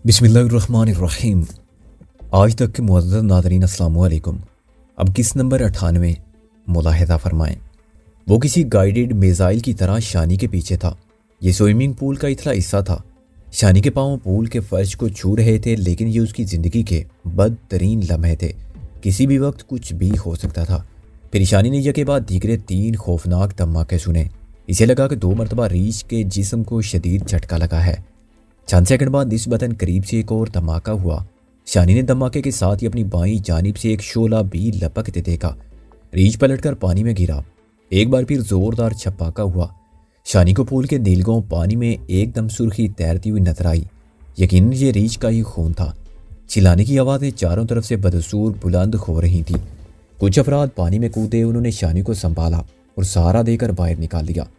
बिस्मिल्लाहिर्रहमानिर्रहीम। आज तक के मुअज़्ज़ज़ नाज़रीन अस्सलाम वालेकुम। अब किस नंबर 98 मुलाहिज़ा फरमाएं। वो किसी गाइडेड मिसाइल की तरह शानी के पीछे था। ये स्विमिंग पूल का इतला हिस्सा था। शानी के पाँव पूल के फर्श को छू रहे थे, लेकिन ये उसकी ज़िंदगी के बदतरीन लम्हे थे। किसी भी वक्त कुछ भी हो सकता था। फिर शानी ने यके बाद दीगरे 3 खौफनाक धमाके सुने। इसे लगा कि 2 मरतबा रीछ के जिस्म को शदीद झटका लगा है। चंद सेकंड बाद निस्बतन करीब से एक और धमाका हुआ। शानी ने धमाके के साथ ही अपनी बाईं जानिब से एक शोला भी लपकते देखा। रीछ पलटकर पानी में गिरा। एक बार फिर जोरदार छपाका हुआ। शानी को पूल के नीलगांव पानी में एकदम सुर्खी तैरती हुई नजर आई। यकीनन ये रीछ का ही खून था। चिल्लाने की आवाज़ें चारों तरफ से बदसूर बुलंद हो रही थी। कुछ अफराद पानी में कूदे। उन्होंने शानी को संभाला और सहारा देकर बाहर निकाल दिया।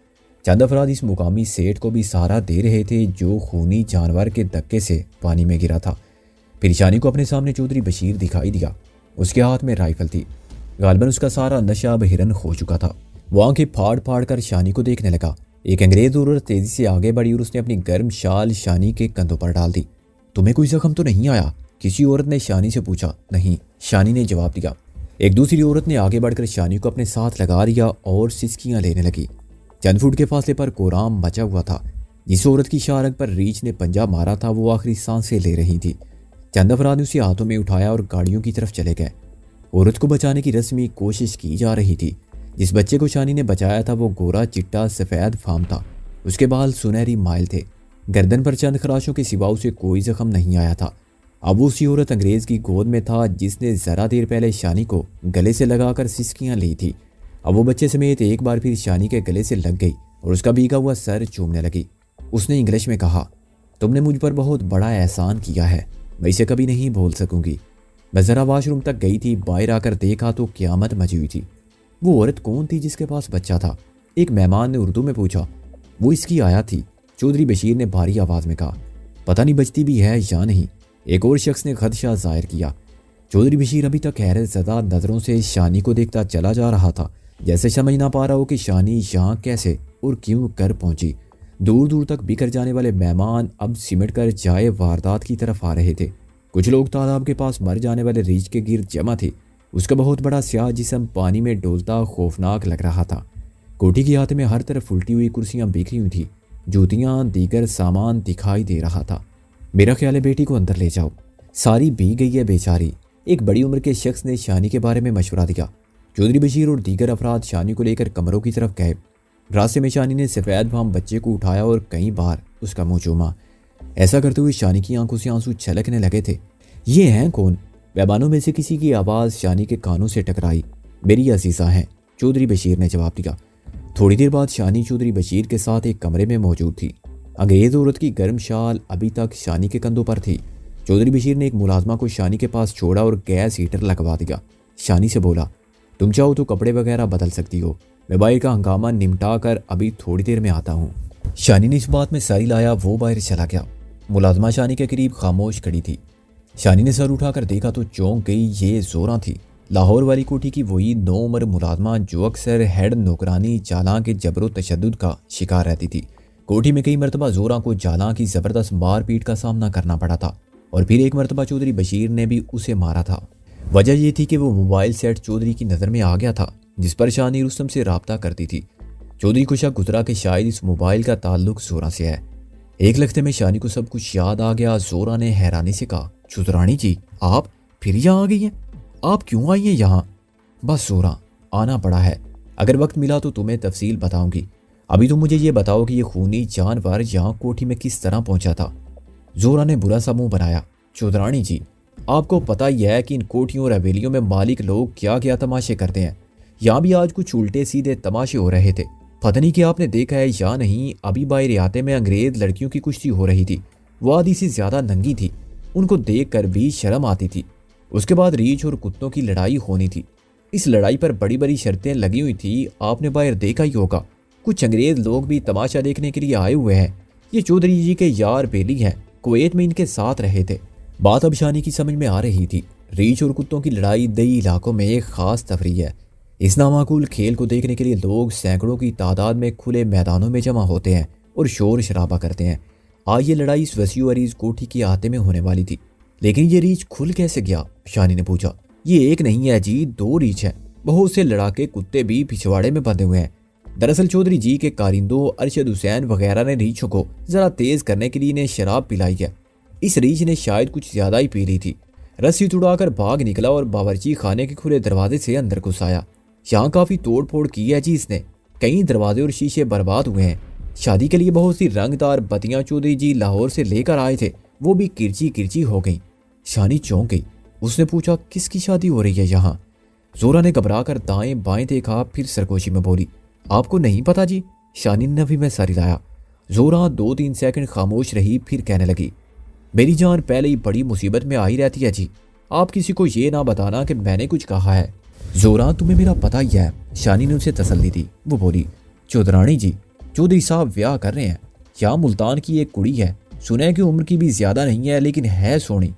चंद अफराद इस मुकामी सेठ को भी सहारा दे रहे थे, जो खूनी जानवर के धक्के से पानी में गिरा था। फिर शानी को अपने सामने चौधरी बशीर दिखाई दिया। उसके हाथ में राइफल थी। गालबन उसका सारा नशा अब हिरन हो चुका था। वो आंखें फाड़ फाड़ कर शानी को देखने लगा। एक अंग्रेज औरत तेजी से आगे बढ़ी और उसने अपनी गर्म शाल शानी के कंधों पर डाल दी। तुम्हें कोई जख्म तो नहीं आया? किसी औरत ने शानी से पूछा। नहीं, शानी ने जवाब दिया। एक दूसरी औरत ने आगे बढ़कर शानी को अपने साथ लगा दिया और सिसकियां लेने लगी। चंद फुट के फासले पर कोराम मचा हुआ था। जिस औरत की शारक पर रीछ ने पंजा मारा था, वो आखिरी सांसें ले रही थी। चंद अफराद ने उसे हाथों में उठाया और गाड़ियों की तरफ चले गए। औरत को बचाने की रस्मी कोशिश की जा रही थी। जिस बच्चे को शानी ने बचाया था वो गोरा चिट्टा सफ़ेद फाम था। उसके बाल सुनहरी माइल थे। गर्दन पर चंद खराशों के सिवा उसे कोई जख्म नहीं आया था। अब उसी औरत अंग्रेज की गोद में था जिसने ज़रा देर पहले शानी को गले से लगाकर सिसकियां ली थी। अब वो बच्चे समेत एक बार फिर शानी के गले से लग गई और उसका भीगा हुआ सर चूमने लगी। उसने इंग्लिश में कहा, तुमने मुझ पर बहुत बड़ा एहसान किया है, मैं इसे कभी नहीं भूल सकूंगी। मैं ज़रा वॉशरूम तक गई थी, बाहर आकर देखा तो क़यामत मची हुई थी। वो औरत कौन थी जिसके पास बच्चा था? एक मेहमान ने उर्दू में पूछा। वो इसकी आया थी, चौधरी बशीर ने भारी आवाज़ में कहा। पता नहीं बचती भी है या नहीं, एक और शख्स ने खदशा जाहिर किया। चौधरी बशीर अभी तक हैरत ज़दा नज़रों से शानी को देखता चला जा रहा था, जैसे समझ ना पा रहा हो कि शानी यहाँ कैसे और क्यों कर पहुंची। दूर दूर तक बिखर जाने वाले मेहमान अब सिमट कर जाए वारदात की तरफ आ रहे थे। कुछ लोग तालाब के पास मर जाने वाले रीछ के गिर्द जमा थे। उसका बहुत बड़ा स्याह जिस्म पानी में डोलता खौफनाक लग रहा था। कोठी की हाथ में हर तरफ उल्टी हुई कुर्सियां बिखरी हुई थी। जूतियां दीगर सामान दिखाई दे रहा था। मेरा ख्याल है बेटी को अंदर ले जाओ, सारी भीग गई है बेचारी। एक बड़ी उम्र के शख्स ने शानी के बारे में मशवरा दिया। चौधरी बशीर और दीगर अफराद शानी को लेकर कमरों की तरफ गए। रास्ते में शानी ने सफ़ेद फाम बच्चे को उठाया और कई बार उसका मुंह चूमा। ऐसा करते हुए शानी की आंखों से आंसू छलकने लगे थे। ये हैं कौन? मेहमानों में से किसी की आवाज़ शानी के कानों से टकराई। मेरी अजीज़ा हैं, चौधरी बशीर ने जवाब दिया। थोड़ी देर बाद शानी चौधरी बशीर के साथ एक कमरे में मौजूद थी। अंग्रेज़ औरत की गर्म शाल अभी तक शानी के कंधों पर थी। चौधरी बशीर ने एक मुलाजमा को शानी के पास छोड़ा और गैस हीटर लगवा दिया। शानी से बोला, तुम चाहो तो कपड़े वगैरह बदल सकती हो, मैं बाहर का हंगामा निपटा कर अभी थोड़ी देर में आता हूँ। शानी ने इस बात में सरी लाया। वो बाहर चला गया। मुलाजमा शानी के करीब खामोश खड़ी थी। शानी ने सर उठाकर देखा तो चौंक गई। ये जोरा थी, लाहौर वाली कोठी की वही 9 उम्र मुलाजमा जो अक्सर हेड नौकरानी जालां के जबरो तशद्दुद का शिकार रहती थी। कोठी में कई मरतबा जोरा को जालां की ज़बरदस्त मारपीट का सामना करना पड़ा था और फिर एक मरतबा चौधरी बशीर ने भी उसे मारा था। वजह यह थी कि वो मोबाइल सेट चौधरी की नज़र में आ गया था, जिस पर शानी रुस्तम से राब्ता करती थी। चौधरी को शक गुजरा कि शायद इस मोबाइल का ताल्लुक जोरा से है। एक लख्ते में शानी को सब कुछ याद आ गया। जोरा ने हैरानी से कहा, चुतरानी जी, आप फिर यहाँ आ गई हैं? आप क्यों आई हैं यहाँ? बस जोरा, आना पड़ा है। अगर वक्त मिला तो तुम्हें तफसील बताऊंगी। अभी तो मुझे ये बताओ कि ये खूनी जानवर यहाँ कोठी में किस तरह पहुंचा था। जोरा ने बुरा सा मुंह बनाया। चौधरानी जी, आपको पता ही है कि इन कोठियों और हवेलियों में मालिक लोग क्या क्या तमाशे करते हैं। यहाँ भी आज कुछ उल्टे सीधे तमाशे हो रहे थे। पता नहीं कि आपने देखा है या नहीं, अभी बाहर रियाते में अंग्रेज लड़कियों की कुश्ती हो रही थी। वो आधी से ज्यादा नंगी थी, उनको देख कर भी शर्म आती थी। उसके बाद रीछ और कुत्तों की लड़ाई होनी थी। इस लड़ाई पर बड़ी बड़ी शर्तें लगी हुई थी। आपने बाहर देखा ही होगा, कुछ अंग्रेज लोग भी तमाशा देखने के लिए आए हुए हैं। ये चौधरी जी के यार बेली हैं, कुवैत में इनके साथ रहे थे। बात अब शानी की समझ में आ रही थी। रीछ और कुत्तों की लड़ाई दई इलाकों में एक खास तफरीह है। इस नामाकूल खेल को देखने के लिए लोग सैकड़ों की तादाद में खुले मैदानों में जमा होते हैं और शोर शराबा करते हैं। आज ये लड़ाई इस वसी और इस कोठी की आते में होने वाली थी, लेकिन ये रीछ खुल कैसे गया? शानी ने पूछा। ये एक नहीं है जी, 2 रीछ है। बहुत से लड़ाके कुत्ते भी पिछवाड़े में बंधे हुए हैं। दरअसल चौधरी जी के कारिंदों अरशद हुसैन वगैरह ने रीछों को जरा तेज करने के लिए इन्हें शराब पिलाई है। इस रीछ ने शायद कुछ ज्यादा ही पी ली थी। रस्सी तुड़ाकर भाग निकला और बावर्ची खाने के खुले दरवाजे से अंदर घुस आया। यहाँ काफी तोड़ फोड़ की है जी इसने। कई दरवाजे और शीशे बर्बाद हुए हैं। शादी के लिए बहुत सी रंगदार बत्तियां चौधरी जी लाहौर से लेकर आए थे, वो भी किरची किरची हो गई। शानी चौंक गई। उसने पूछा, किसकी शादी हो रही है यहाँ? जोरा ने घबरा कर दाएं बाएं देखा, फिर सरगोशी में बोली, आपको नहीं पता जी? शानी ने भी मैं सारी लाया। जोरा 2-3 सेकंड खामोश रही, फिर कहने लगी, मेरी जान पहले ही बड़ी मुसीबत में आई रहती है जी। आप किसी को ये ना बताना कि मैंने कुछ कहा है। जोरा, तुम्हें मेरा पता ही है, शानी ने उसे तसल्ली दी। वो बोली, चौधरानी जी, चौधरी साहब ब्याह कर रहे हैं। यहाँ मुल्तान की एक कुड़ी है, सुने कि उम्र की भी ज्यादा नहीं है, लेकिन है सोनी।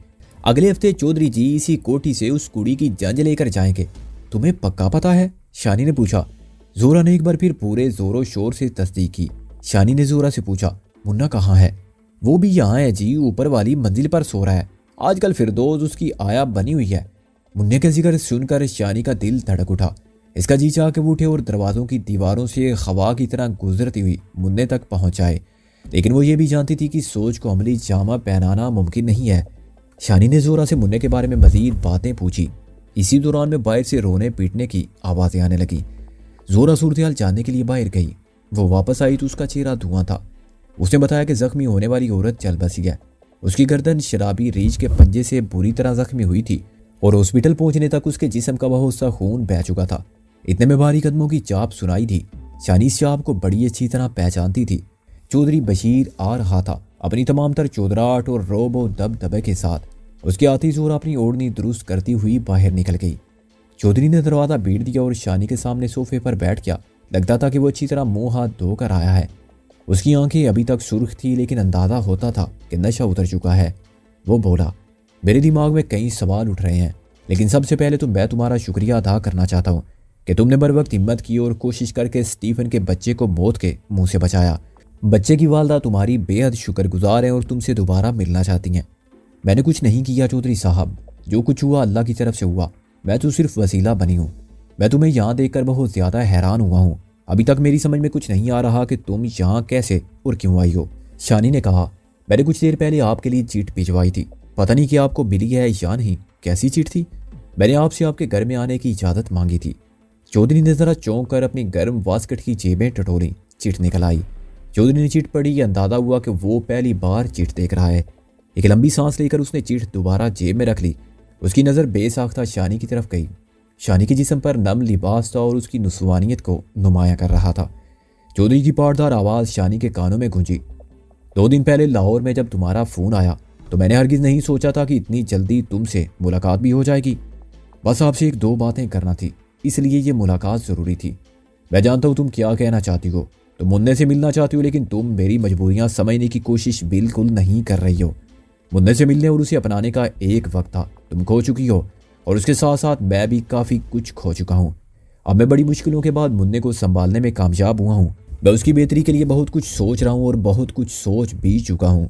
अगले हफ्ते चौधरी जी इसी कोठी से उस कुड़ी की जंज लेकर जाएंगे। तुम्हें पक्का पता है? शानी ने पूछा। जोरा ने एक बार फिर पूरे जोरों शोर से तस्दीक की। शानी ने जोरा से पूछा, मुन्ना कहाँ है? वो भी यहाँ है जी, ऊपर वाली मंजिल पर सो रहा है। आजकल फिरदौस उसकी आया बनी हुई है। मुन्ने का जिक्र सुनकर शानी का दिल धड़क उठा। इसका जी चाह के उठे और दरवाजों की दीवारों से हवा की तरह गुजरती हुई मुन्ने तक पहुंच जाए, लेकिन वो ये भी जानती थी कि सोच को अमली जामा पहनाना मुमकिन नहीं है। शानी ने जोरा से मुन्ने के बारे में मजीद बातें पूछी। इसी दौरान में बाहर से रोने पीटने की आवाजें आने लगी। जोरा सूरत हाल जानने के लिए बाहर गई। वो वापस आई तो उसका चेहरा धुआं था। उसने बताया कि जख्मी होने वाली औरत चल बसी है। उसकी गर्दन शराबी रीछ के पंजे से बुरी तरह जख्मी हुई थी और हॉस्पिटल पहुंचने तक उसके जिस्म का बहुत सा खून बह चुका था। इतने में भारी कदमों की चाप सुनाई थी। शानी इस चाप को बड़ी अच्छी तरह पहचानती थी। चौधरी बशीर आ रहा था अपनी तमाम तर चौधराहट और रोब और दबदबे के साथ। उसके आती जोर अपनी ओढ़नी दुरुस्त करती हुई बाहर निकल गई। चौधरी ने दरवाजा बीट दिया और शानी के सामने सोफे पर बैठ गया। लगता था कि वो अच्छी तरह मुंह हाथ धोकर आया है। उसकी आंखें अभी तक सुर्ख थी, लेकिन अंदाजा होता था कि नशा उतर चुका है। वो बोला, मेरे दिमाग में कई सवाल उठ रहे हैं, लेकिन सबसे पहले तो मैं तुम्हारा शुक्रिया अदा करना चाहता हूँ कि तुमने बर वक्त हिम्मत की और कोशिश करके स्टीफन के बच्चे को मौत के मुंह से बचाया। बच्चे की वालदा तुम्हारी बेहद शुक्रगुजार है और तुमसे दोबारा मिलना चाहती हैं। मैंने कुछ नहीं किया चौधरी साहब, जो कुछ हुआ अल्लाह की तरफ से हुआ। मैं तो सिर्फ वसीला बनी हूँ। मैं तुम्हें यहाँ देखकर बहुत ज़्यादा हैरान हुआ हूँ। अभी तक मेरी समझ में कुछ नहीं आ रहा कि तुम यहाँ कैसे और क्यों आई हो। शानी ने कहा, मैंने कुछ देर पहले आपके लिए चिट भिजवाई थी, पता नहीं कि आपको मिली है या नहीं। कैसी चिट थी? मैंने आपसे आपके घर में आने की इजाज़त मांगी थी। चौधरी ने ज़रा चौंक कर अपनी गर्म वास्कट की जेबें टटोली। चिट निकल आई। चौधरी ने चिट पढ़ी। ये अंदाजा हुआ कि वो पहली बार चिट देख रहा है। एक लंबी सांस लेकर उसने चिट दोबारा जेब में रख ली। उसकी नज़र बेसाख्ता शानी की तरफ गई। शानी के जिस्म पर नम लिबास था और उसकी नुस्वानियत को नुमाया कर रहा था। चौधरी की पाटदार आवाज़ शानी के कानों में गूंजी, 2 दिन पहले लाहौर में जब तुम्हारा फ़ोन आया तो मैंने हरगिज़ नहीं सोचा था कि इतनी जल्दी तुमसे मुलाकात भी हो जाएगी। बस आपसे 1-2 बातें करना थी, इसलिए ये मुलाकात ज़रूरी थी। मैं जानता हूँ तुम क्या कहना चाहती हो। तुम मुन्ने से मिलना चाहती हो, लेकिन तुम मेरी मजबूरियाँ समझने की कोशिश बिल्कुल नहीं कर रही हो। मुन्ने से मिलने और उसे अपनाने का एक वक्त था। तुम खो चुकी हो और उसके साथ साथ मैं भी काफ़ी कुछ खो चुका हूँ। अब मैं बड़ी मुश्किलों के बाद मुन्ने को संभालने में कामयाब हुआ हूँ। मैं उसकी बेहतरी के लिए बहुत कुछ सोच रहा हूँ और बहुत कुछ सोच भी चुका हूँ।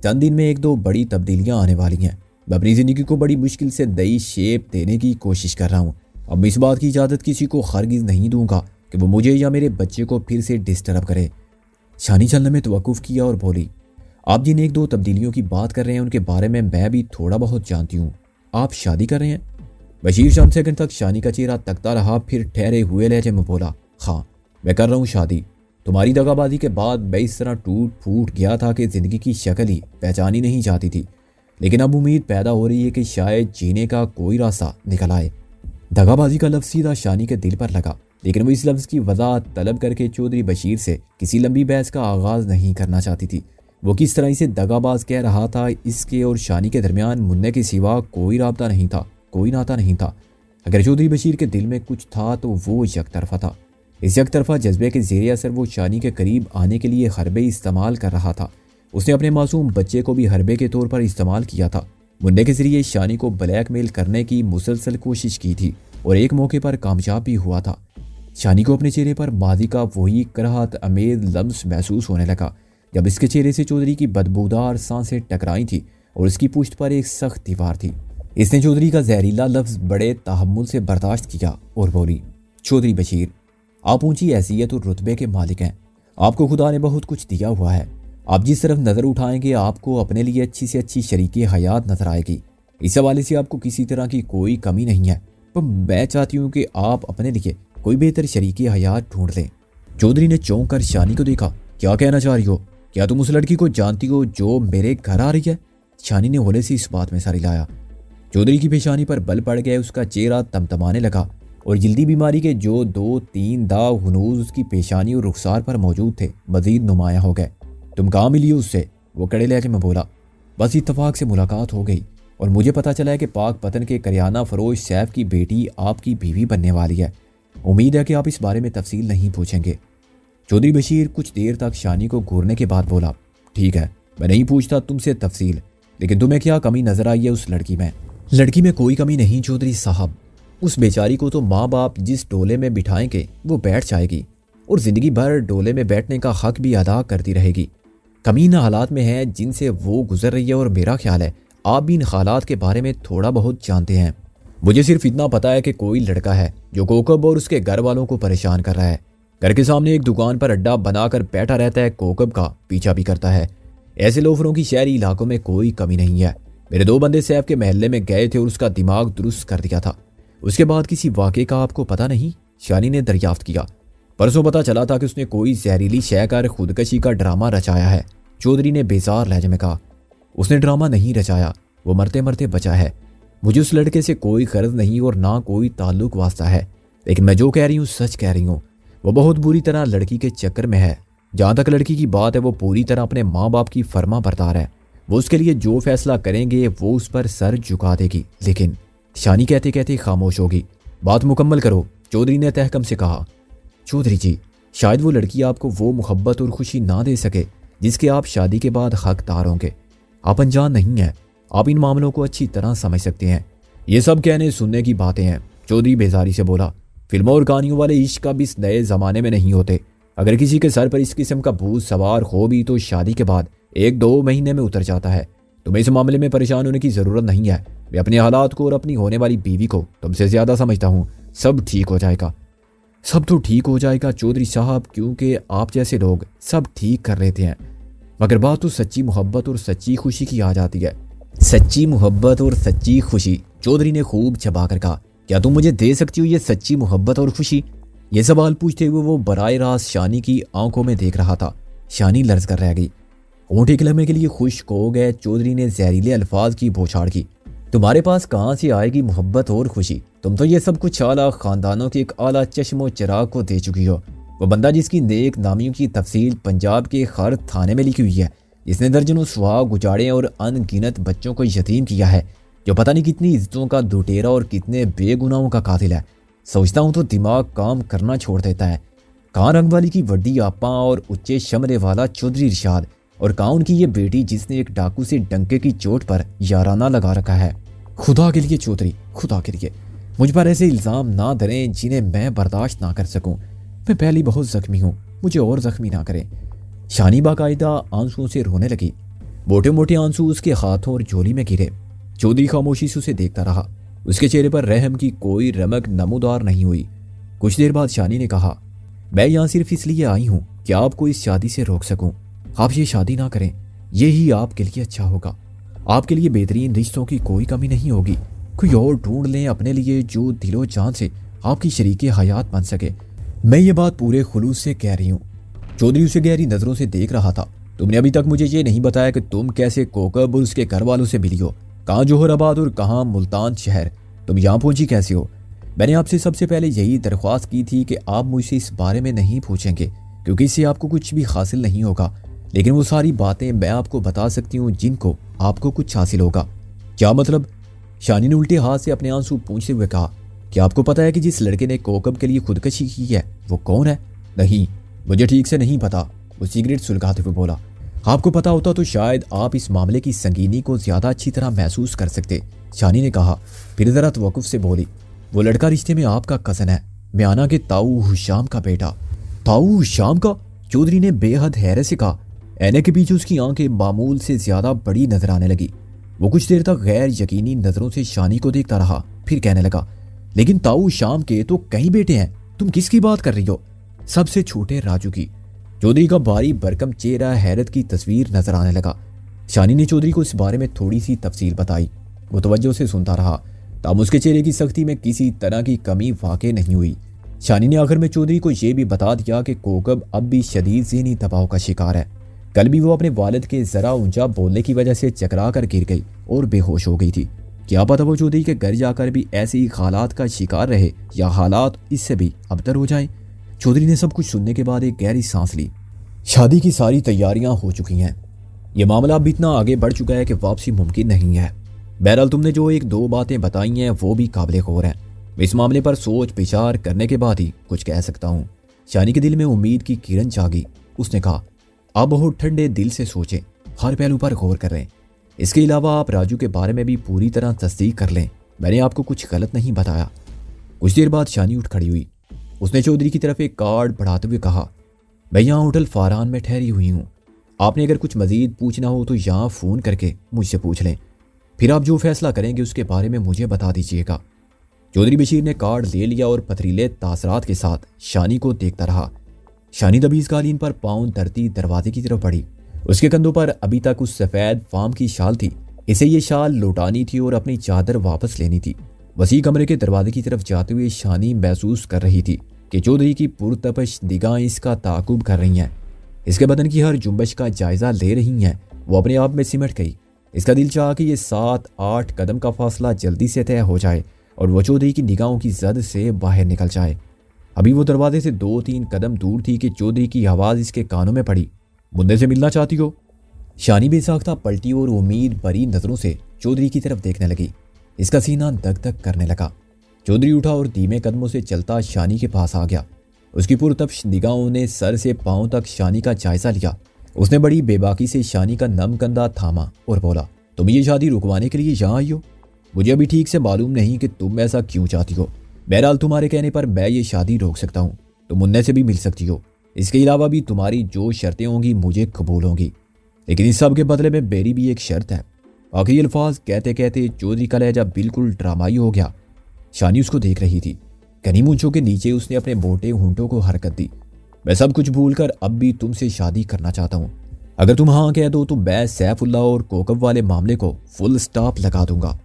चंद दिन में 1-2 बड़ी तब्दीलियाँ आने वाली हैं। मैं अपनी ज़िंदगी को बड़ी मुश्किल से नई शेप देने की कोशिश कर रहा हूँ। अब मैं इस बात की इजाज़त किसी को हरगिज़ नहीं दूंगा कि वो मुझे या मेरे बच्चे को फिर से डिस्टर्ब करे। शानी चलने में तवक्कुफ़ किया और बोली, आप जिन 1-2 तब्दीलियों की बात कर रहे हैं उनके बारे में मैं भी थोड़ा बहुत जानती हूँ। आप शादी कर रहे हैं? बशीर चंद सेकंड तक शानी का चेहरा तकता रहा, फिर ठहरे हुए लहजे में बोला, हाँ मैं कर रहा हूँ शादी। तुम्हारी दगाबाजी के बाद मैं इस तरह टूट फूट गया था कि ज़िंदगी की शक्ल ही पहचानी नहीं जाती थी, लेकिन अब उम्मीद पैदा हो रही है कि शायद जीने का कोई रास्ता निकल आए। दगाबाजी का लफ्ज़ सीधा शानी के दिल पर लगा, लेकिन वो इस लफ्ज़ की वजाहत तलब करके चौधरी बशीर से किसी लंबी बहस का आगाज़ नहीं करना चाहती थी। वो किस तरह इसे दगाबाज कह रहा था, इसके और शानी के दरमियान मुन्ने के सिवा कोई राब्ता नहीं था, कोई नाता नहीं था। अगर चौधरी बशीर के दिल में कुछ था तो वो यकतरफा था। इस यकतरफा जज्बे के ज़ेरे असर वो शानी के करीब आने के लिए हरबे इस्तेमाल कर रहा था। उसने अपने मासूम बच्चे को भी हरबे के तौर पर इस्तेमाल किया था। मुन्ने के जरिए शानी को ब्लैकमेल करने की मुसलसल कोशिश की थी और एक मौके पर कामयाब भी हुआ था। शानी को अपने चेहरे पर माजी का वही कराहत अमेज लम्स महसूस होने लगा जब इसके चेहरे से चौधरी की बदबूदार सांसें टकराई थी और उसकी पुश्त पर एक सख्त दीवार थी। इसने चौधरी का जहरीला लफ्ज बड़े तहम्मुल से बर्दाश्त किया और बोली, चौधरी बशीर, आप ऊंची हैसियत और रुतबे के मालिक हैं। आपको खुदा ने बहुत कुछ दिया हुआ है। आप जिस तरफ नज़र उठाएंगे आपको अपने लिए अच्छी से अच्छी शरीकी हयात नजर आएगी। इस हवाले से आपको किसी तरह की कोई कमी नहीं है, पर मैं चाहती हूँ कि आप अपने लिए कोई बेहतर शरीकी हयात ढूंढ लें। चौधरी ने चौंक कर शानी को देखा। क्या कहना चाह रही हो? क्या तुम उस लड़की को जानती हो जो मेरे घर आ रही है? शानी ने होले से इस बात में सर हिलाया। चौधरी की पेशानी पर बल पड़ गए। उसका चेहरा तमतमाने लगा और जल्दी बीमारी के जो 2-3 दाग हुनूज उसकी पेशानी और रुखसार पर मौजूद थे मजीद नुमाया हो गए। तुम कहाँ मिली हो उससे? वो कड़े लहजे में बोला। बस इत्तफाक से मुलाकात हो गई और मुझे पता चला है कि पाक पतन के करियाना फरोश सैफ की बेटी आपकी बीवी बनने वाली है। उम्मीद है कि आप इस बारे में तफसील नहीं पूछेंगे। चौधरी बशीर कुछ देर तक शानी को घूरने के बाद बोला, ठीक है, मैं नहीं पूछता तुमसे तफसील, लेकिन तुम्हें क्या कमी नजर आई है उस लड़की में? लड़की में कोई कमी नहीं चौधरी साहब। उस बेचारी को तो माँ बाप जिस डोले में बिठाएंगे वो बैठ जाएगी और जिंदगी भर डोले में बैठने का हक भी अदा करती रहेगी। कमी इन हालात में है जिनसे वो गुजर रही है और मेरा ख्याल है आप भी इन हालात के बारे में थोड़ा बहुत जानते हैं। मुझे सिर्फ इतना पता है कि कोई लड़का है जो कोकब और उसके घर वालों को परेशान कर रहा है। घर के सामने एक दुकान पर अड्डा बनाकर बैठा रहता है, कोकब का पीछा भी करता है। ऐसे लोफरों की शहरी इलाकों में कोई कमी नहीं है। मेरे 2 बंदे सैफ के महल्ले में गए थे और उसका दिमाग दुरुस्त कर दिया था। उसके बाद किसी वाक़े का आपको पता नहीं? शानी ने दरियाफ्त किया। परसों पता चला था कि उसने कोई जहरीली शय कर खुदकशी का ड्रामा रचाया है। चौधरी ने बेजार लहजे में कहा। उसने ड्रामा नहीं रचाया, वो मरते मरते बचा है। मुझे उस लड़के से कोई गर्ज नहीं और ना कोई ताल्लुक वास्ता है, लेकिन मैं जो कह रही हूँ सच कह रही हूँ। वो बहुत बुरी तरह लड़की के चक्कर में है। जहाँ तक लड़की की बात है वो पूरी तरह अपने माँ बाप की फर्मा बरदार है। वो उसके लिए जो फैसला करेंगे वो उस पर सर झुका देगी। लेकिन शानी कहते कहते खामोश होगी। बात मुकम्मल करो, चौधरी ने तहकम से कहा। चौधरी जी, शायद वो लड़की आपको वो मोहब्बत और खुशी ना दे सके जिसके आप शादी के बाद हकदार होंगे। आप अनजान नहीं हैं, आप इन मामलों को अच्छी तरह समझ सकते हैं। ये सब कहने सुनने की बातें हैं, चौधरी बेजारी से बोला। फिल्मों और कहानियों वाले इश्क अब इस नए ज़माने में नहीं होते। अगर किसी के सर पर इस किस्म का भूत सवार हो भी तो शादी के बाद 1-2 महीने में उतर जाता है। तुम्हें इस मामले में परेशान होने की ज़रूरत नहीं है। मैं अपने हालात को और अपनी होने वाली बीवी को तुमसे ज़्यादा समझता हूँ। सब ठीक हो जाएगा। सब तो ठीक हो जाएगा चौधरी साहब, क्योंकि आप जैसे लोग सब ठीक कर लेते हैं, मगर बात तो सच्ची मोहब्बत और सच्ची खुशी की आ जाती है। सच्ची मोहब्बत और सच्ची खुशी, चौधरी ने खूब चबा कर कहा। क्या तुम मुझे दे सकती हो ये सच्ची मोहब्बत और खुशी? ये सवाल पूछते हुए वो बराए रास्त शानी की आंखों में देख रहा था। शानी लर्ज कर रह गई। होंठ खिलने के लिए खुश्क हो गए। चौधरी ने जहरीले अल्फाज की बौछार की। तुम्हारे पास कहाँ से आएगी मोहब्बत और खुशी? तुम तो ये सब कुछ आला खानदानों के एक आला चश्मो चिराग को दे चुकी हो। वो बंदा जिसकी नेक नामियों की तफसील पंजाब के हर थाने में लिखी हुई है, जिसने दर्जनों सुहाग उजाड़े और अनगिनत बच्चों को यतीम किया है, जो पता नहीं कितनी इज्जतों का लुटेरा और कितने बेगुनाहों का कातिल है। सोचता हूँ तो दिमाग काम करना छोड़ देता है। कहाँ रंग वाली की वड्डी आपा और उच्चे शमरे वाला चौधरी इरशाद, और कहाँ उनकी ये बेटी जिसने एक डाकू से डंके की चोट पर याराना लगा रखा है। खुदा के लिए चौधरी, खुदा के लिए मुझ पर ऐसे इल्ज़ाम ना धरें जिन्हें मैं बर्दाश्त ना कर सकूं। मैं पहले बहुत ज़ख्मी हूँ, मुझे और ज़ख्मी ना करें। शानी बाकायदा आंसुओं से रोने लगी। मोटे मोटे आंसू उसके हाथों और झोली में गिरे। चौधरी खामोशी से उसे देखता रहा। उसके चेहरे पर रहम की कोई रमक नमूदार नहीं हुई। कुछ देर बाद शानी ने कहा, मैं यहाँ सिर्फ इसलिए आई हूँ कि आपको इस शादी से रोक सकूं। आप ये शादी ना करें, यही आपके लिए अच्छा होगा। आपके लिए बेहतरीन रिश्तों की कोई कमी नहीं होगी। कोई और ढूंढ लें अपने लिए जो दिलो जान से आपकी शरीके हयात बन सके। मैं ये बात पूरे खुलूस से कह रही हूँ। चौधरी उसे गहरी नजरों से देख रहा था। तुमने अभी तक मुझे ये नहीं बताया कि तुम कैसे कोकब और उसके घर वालों से मिली हो। कहाँ जोहराबाद और कहाँ मुल्तान शहर। तुम यहाँ पहुंची कैसे हो? मैंने आपसे सबसे पहले यही दरख्वास्त की थी कि आप मुझसे इस बारे में नहीं पूछेंगे, क्योंकि इससे आपको कुछ भी हासिल नहीं होगा। लेकिन वो सारी बातें मैं आपको बता सकती हूँ जिनको आपको कुछ हासिल होगा। क्या मतलब? शानी ने उल्टे हाथ से अपने आंसू पूंछते हुए कहा, क्या आपको पता है कि जिस लड़के ने कोकब के लिए खुदकशी की है वो कौन है? नहीं, मुझे ठीक से नहीं पता, वो सिगरेट सुलगाते हुए बोला। आपको पता होता तो शायद आप इस मामले की संगीनी को ज्यादा अच्छी तरह महसूस कर सकते, शानी ने कहा। फिर जरा तवक्कुफ से बोली, वो लड़का रिश्ते में आपका कजन है, म्याना के ताऊ हुशाम का बेटा। ताऊ हुशाम का? चौधरी ने बेहद हैरत से कहा। ऐने के पीछे उसकी आंखें मामूल से ज्यादा बड़ी नजर आने लगी। वो कुछ देर तक गैर यकीनी नजरों से शानी को देखता रहा, फिर कहने लगा, लेकिन ताऊ शाम के तो कई बेटे हैं, तुम किसकी बात कर रही हो? सबसे छोटे राजू की। चौधरी का भारी भरकम चेहरा हैरत की तस्वीर नजर आने लगा। शानी ने चौधरी को इस बारे में थोड़ी सी तफसील बताई। वो तवज्जो से सुनता रहा, ताम उसके चेहरे की सख्ती में किसी तरह की कमी वाक़ई नहीं हुई। शानी ने आखिर में चौधरी को यह भी बता दिया कि कोकब अब भी शदीद ज़हनी दबाव का शिकार है। कल भी वो अपने वालिद के जरा ऊंचा बोलने की वजह से चकरा कर गिर गई और बेहोश हो गई थी। क्या पता वो चौधरी के घर जाकर भी ऐसे ही हालात का शिकार रहे या हालात इससे भी अबतर हो जाएं। चौधरी ने सब कुछ सुनने के बाद एक गहरी सांस ली। शादी की सारी तैयारियां हो चुकी हैं। यह मामला अब इतना आगे बढ़ चुका है कि वापसी मुमकिन नहीं है। बहरहाल तुमने जो एक दो बातें बताई हैं वो भी काबिल गौर हैं। इस मामले पर सोच विचार करने के बाद ही कुछ कह सकता हूँ। शानी के दिल में उम्मीद की किरण जागी। उसने कहा, आप बहुत ठंडे दिल से सोचें, हर पहलू पर गौर कर लें। इसके अलावा आप राजू के बारे में भी पूरी तरह तस्दीक कर लें। मैंने आपको कुछ गलत नहीं बताया। कुछ देर बाद शानी उठ खड़ी हुई। उसने चौधरी की तरफ एक कार्ड बढ़ाते हुए कहा, मैं यहाँ होटल फारान में ठहरी हुई हूँ। आपने अगर कुछ मजीद पूछना हो तो यहाँ फ़ोन करके मुझसे पूछ लें। फिर आप जो फैसला करेंगे उसके बारे में मुझे बता दीजिएगा। चौधरी बशीर ने कार्ड ले लिया और पथरीले तासरात के साथ शानी को देखता रहा। शानी दबीज कालीन पर पाँव धरती दरवाजे की तरफ बढ़ी। उसके कंधों पर अभी तक उस सफ़ेद फार्म की शाल थी। इसे ये शाल लौटानी थी और अपनी चादर वापस लेनी थी। वसी कमरे के दरवाजे की तरफ जाते हुए शानी महसूस कर रही थी कि चौधरी की पुरतपश निगाहें इसका ताकुब कर रही हैं। इसके बदन की हर जुम्बश का जायजा ले रही हैं। वो अपने आप में सिमट गई। इसका दिल चाहा कि ये 7-8 कदम का फासला जल्दी से तय हो जाए और वो चौधरी की निगाहों की जद से बाहर निकल जाए। अभी वो दरवाजे से 2-3 कदम दूर थी कि चौधरी की आवाज़ इसके कानों में पड़ी, मुन्ने से मिलना चाहती हो? शानी बेसाख्ता पलटी और उम्मीद भरी नज़रों से चौधरी की तरफ देखने लगी। इसका सीना धक धक करने लगा। चौधरी उठा और धीमे कदमों से चलता शानी के पास आ गया। उसकी पुरतफ्श निगाहों ने सर से पांव तक शानी का जायजा लिया। उसने बड़ी बेबाकी से शानी का नम कंधा थामा और बोला, तुम ये शादी रुकवाने के लिए यहाँ आई हो? मुझे अभी ठीक से मालूम नहीं कि तुम ऐसा क्यों चाहती हो। बहरहाल तुम्हारे कहने पर मैं ये शादी रोक सकता हूँ। तुम मुन्ने से भी मिल सकती हो। इसके अलावा भी तुम्हारी जो शर्तें होंगी मुझे कबूल होंगी, लेकिन इस सब के बदले में मेरी भी एक शर्त है। आखिरी अल्फाज कहते कहते चौधरी का लहजा बिल्कुल ड्रामाई हो गया। शानी उसको देख रही थी। घनी मूंछों के नीचे उसने अपने मोटे होंठों को हरकत दी। मैं सब कुछ भूलकर अब भी तुमसे शादी करना चाहता हूँ। अगर तुम हाँ कह दो तो मैं सैफुल्लाह और कोकब वाले मामले को फुल स्टॉप लगा दूंगा।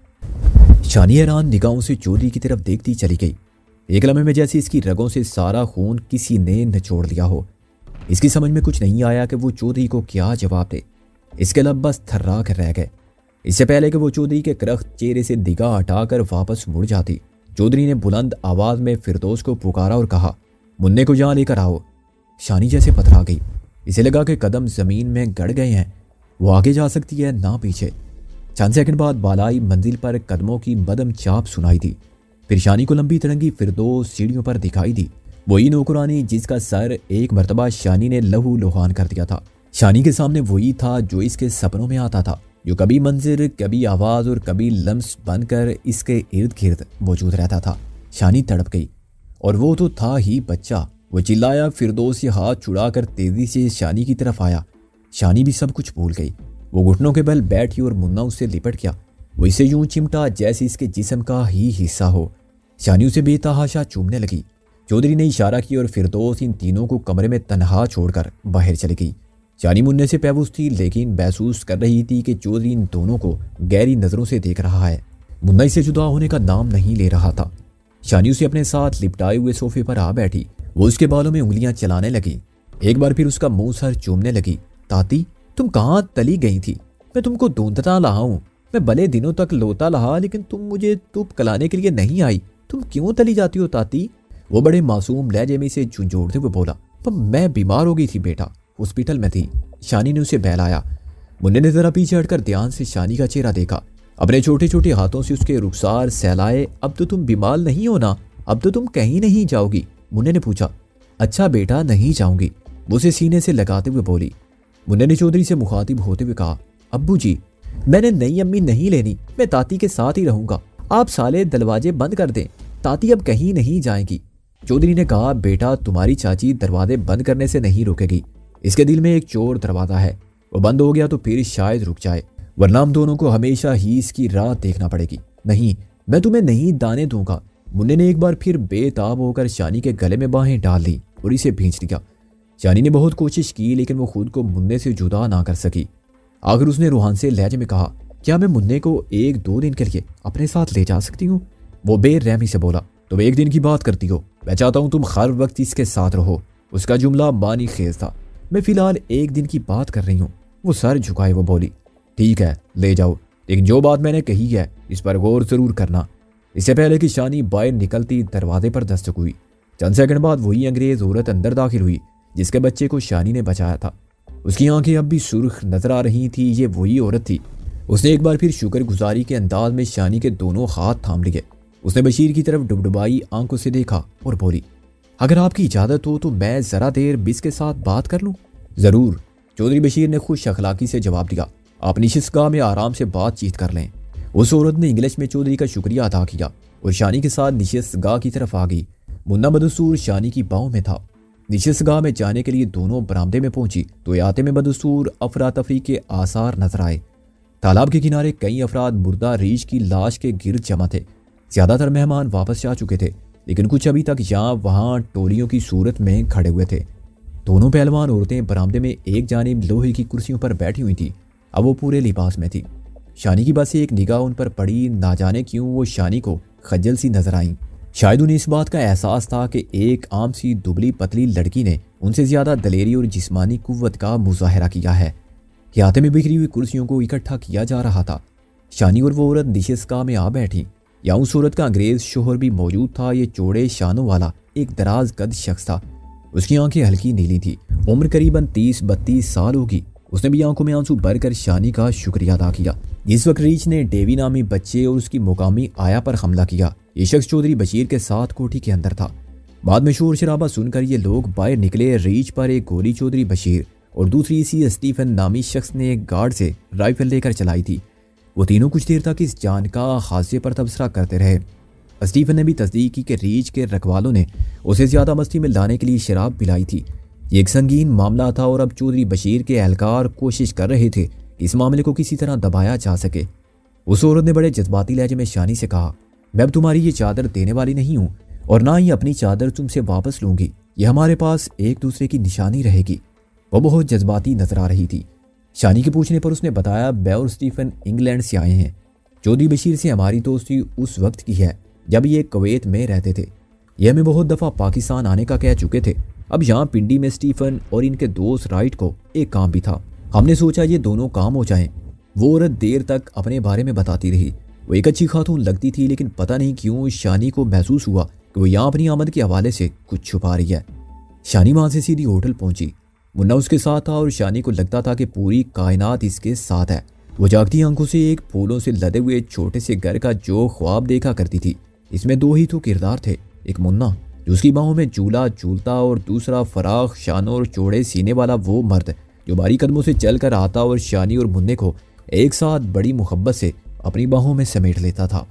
शानी हैरान निगाहों से चौधरी की तरफ देखती चली गई। एक लम्हे में जैसे इसकी रगों से सारा खून किसी ने निचोड़ लिया हो। इसकी समझ में कुछ नहीं आया कि वो चौधरी को क्या जवाब दे। इसके लब बस थर्रा कर रह गए। इससे पहले कि वो चौधरी के करख्त चेहरे से निगाह हटाकर वापस मुड़ जाती, चौधरी ने बुलंद आवाज में फिरदौस को पुकारा और कहा, मुन्ने को यहाँ लेकर आओ। शानी जैसे पथरा गई। इसे लगा कि कदम जमीन में गड़ गए हैं। वो आगे जा सकती है ना पीछे। चंद सेकंड बाद बालाई मंजिल पर कदमों की मदम चाप सुनाई दी। फिर शानी को लंबी तिरंगी फिरदौस सीढ़ियों पर दिखाई दी। वही नौकरानी जिसका सर एक मरतबा शानी ने लहू लुहान कर दिया था। शानी के सामने वही था जो इसके सपनों में आता था, जो कभी मंजिर, कभी आवाज और कभी लम्स बनकर इसके इर्द गिर्द मौजूद रहता था। शानी तड़प गई। और वो तो था ही बच्चा। वो चिल्लाया। फिरदौस से हाथ छुड़ाकर तेजी से शानी की तरफ आया। शानी भी सब कुछ भूल गई। वो घुटनों के बल बैठी और मुन्ना उससे लिपट गया। वो इसे यूं चिमटा जैसे इसके जिस्म का ही हिस्सा हो। शानी उसे बेतहाशा चूमने लगी। चौधरी ने इशारा किया और फिरदौस इन तीनों को कमरे में तनहा छोड़कर बाहर चली गई। शानी मुन्ने से पैबूस थी, लेकिन महसूस कर रही थी कि चौधरी इन दोनों को गहरी नजरों से देख रहा है। मुन्ना इसे जुदा होने का नाम नहीं ले रहा था। शानी उसे अपने साथ लिपटाए हुए सोफे पर आ बैठी। वो उसके बालों में उंगलियां चलाने लगी। एक बार फिर उसका मुंह सर चूमने लगी। ताती, तुम कहाँ तली गई थी? मैं तुमको ढूंढता रहा हूँ। मैं भले दिनों तक लोता रहा, लेकिन तुम मुझे तुप कलाने के लिए नहीं आई। तुम क्यों तली जाती हो ताती? वो बड़े मासूम लहजे में इसे झुंझोड़ते हुए बोला। पर मैं बीमार हो गई थी बेटा, हॉस्पिटल में थी। शानी ने उसे बहलाया। मुन्ने ने जरा पीछे हटकर ध्यान से शानी का चेहरा देखा। अपने छोटे छोटे हाथों से उसके रुखसार सहलाए। अब तो तुम बीमार नहीं हो ना? अब तो तुम कहीं नहीं जाओगी? मुन्ने ने पूछा। अच्छा बेटा, नहीं जाऊंगी, वो उसे सीने से लगाते हुए बोली। मुन्ने ने चौधरी से मुखातिब होते हुए कहा, अब्बू जी, मैंने नई अम्मी नहीं लेनी, मैं ताती के साथ ही रहूंगा। आप साले दरवाजे बंद कर दें, ताती अब कहीं नहीं जाएगी। चौधरी ने कहा, बेटा तुम्हारी चाची दरवाजे बंद करने से नहीं रोकेगी। इसके दिल में एक चोर दरवाजा है, वो बंद हो गया तो फिर शायद रुक जाए, वरना हम दोनों को हमेशा ही इसकी राह देखना पड़ेगी। नहीं, मैं तुम्हें नहीं दाने दूंगा। मुन्ने ने एक बार फिर बेताब होकर शानी के गले में बाहें डाल दी और इसे भींच दिया। शानी ने बहुत कोशिश की लेकिन वो खुद को मुन्ने से जुदा ना कर सकी। आखिर उसने रूहान से लहजे में कहा, क्या मैं मुन्ने को 1-2 दिन के लिए अपने साथ ले जा सकती हूँ? वो बेरहमी से बोला, तुम 1 दिन की बात करती हो, मैं चाहता हूँ तुम हर वक्त इसके साथ रहो। उसका जुमला मानी खेज था। मैं फिलहाल 1 दिन की बात कर रही हूँ। वो सर झुकाए वो बोली, ठीक है ले जाओ, लेकिन जो बात मैंने कही है इस पर गौर जरूर करना। इससे पहले कि शानी बाहर निकलती दरवाजे पर दस्तक हुई। चंद सेकंड बाद वही अंग्रेज औरत अंदर दाखिल हुई जिसके बच्चे को शानी ने बचाया था। उसकी आंखें अब भी सुर्ख नजर आ रही थी। ये वही औरत थी। उसने एक बार फिर शुक्रगुजारी के अंदाज में शानी के दोनों हाथ थाम लिए। उसने बशीर की तरफ डुबडुबाई आंखों से देखा और बोली, अगर आपकी इजाजत हो तो मैं जरा देर बिस के साथ बात कर लूं? जरूर, चौधरी बशीर ने खुश अखलाकी से जवाब दिया। आप निशिस्तगाह में आराम से बातचीत कर लें। उस औरत ने इंग्लिश में चौधरी का शुक्रिया अदा किया और शानी के साथ निशिस्तगाह की तरफ आ गई। मुन्ना बदसूर शानी की बाहों में था। निशिस्तगाह में जाने के लिए दोनों बरामदे में पहुंची तो याते में बदसूर अफरा तफरी के आसार नजर आए। तालाब के किनारे कई अफराद मुर्दा रीछ की लाश के गिर्द जमा थे। ज्यादातर मेहमान वापस जा चुके थे लेकिन कुछ अभी तक यहाँ वहाँ टोलियों की सूरत में खड़े हुए थे। दोनों पहलवान औरतें बरामदे में एक जानिब लोहे की कुर्सियों पर बैठी हुई थी। अब वो पूरे लिबास में थी। शानी की बस एक निगाह उन पर पड़ी। ना जाने क्यों वो शानी को खज्जल सी नजर आई। शायद उन्हें इस बात का एहसास था कि एक आम सी दुबली पतली लड़की ने उनसे ज्यादा दलेरी और जिस्मानी कुव्वत का मुजाहरा किया है। याते में बिखरी हुई कुर्सियों को इकट्ठा किया जा रहा था। शानी और वो औरत निशिस्तगाह में आ बैठी। या उस औरत का अंग्रेज शोहर भी मौजूद था। ये चौड़े शानों वाला एक दराज कद शख्स था। उसकी आंखें हल्की नीली थी। उम्र करीबन 30-32 साल होगी। उसने भी आंखों में आंसू भरकर शानी का शुक्रिया अदा किया। इस वक्त रीछ ने डेवी नामी बच्चे और उसकी मुकामी आया पर हमला किया। ये शख्स चौधरी बशीर के साथ कोठी के अंदर था। बाद में शोर शराबा सुनकर ये लोग बाहर निकले। रीछ पर एक गोली चौधरी बशीर और दूसरी इसी स्टीफन नामी शख्स ने एक गार्ड से राइफल लेकर चलाई थी। वो तीनों कुछ देर तक इस जान का हादसे पर तबसरा करते रहे। स्टीफन ने भी तस्दीक की कि रीछ के रखवालों ने उसे ज्यादा मस्ती में लाने के लिए शराब पिलाई थी। ये एक संगीन मामला था और अब चौधरी बशीर के एहलकार कोशिश कर रहे थे कि इस मामले को किसी तरह दबाया जा सके। उस औरत ने बड़े जज्बाती लहजे में शानी से कहा, मैं अब तुम्हारी ये चादर देने वाली नहीं हूँ और ना ही अपनी चादर तुमसे वापस लूंगी। ये हमारे पास एक दूसरे की निशानी रहेगी। वो बहुत जज्बाती नजर आ रही थी। शानी के पूछने पर उसने बताया, मैं और स्टीफन इंग्लैंड से आए हैं। चौधरी बशीर से हमारी दोस्ती उस वक्त की है जब ये कुवैत में रहते थे। ये हमें बहुत दफ़ा पाकिस्तान आने का कह चुके थे। अब यहाँ पिंडी में स्टीफन और इनके दोस्त राइट को एक काम भी था। हमने सोचा ये दोनों काम हो जाएं। वो औरत देर तक अपने बारे में बताती रही। वो एक अच्छी खातून लगती थी लेकिन पता नहीं क्यों शानी को महसूस हुआ कि वो यहाँ अपनी आमद के हवाले से कुछ छुपा रही है। शानी वहाँ से सीधी होटल पहुंची। मुन्ना उसके साथ था और शानी को लगता था कि पूरी कायनात इसके साथ है। वो जागती आंखों से एक फूलों से लदे हुए छोटे से घर का जो ख्वाब देखा करती थी। इसमें 2 ही तो किरदार थे, एक मुन्ना जो उसकी बाहों में झूला झूलता और दूसरा फराख शानों और चौड़े सीने वाला वो मर्द जो बारी कदमों से चल कर आता और शानी और मुन्ने को एक साथ बड़ी मुहब्बत से अपनी बाहों में समेट लेता था।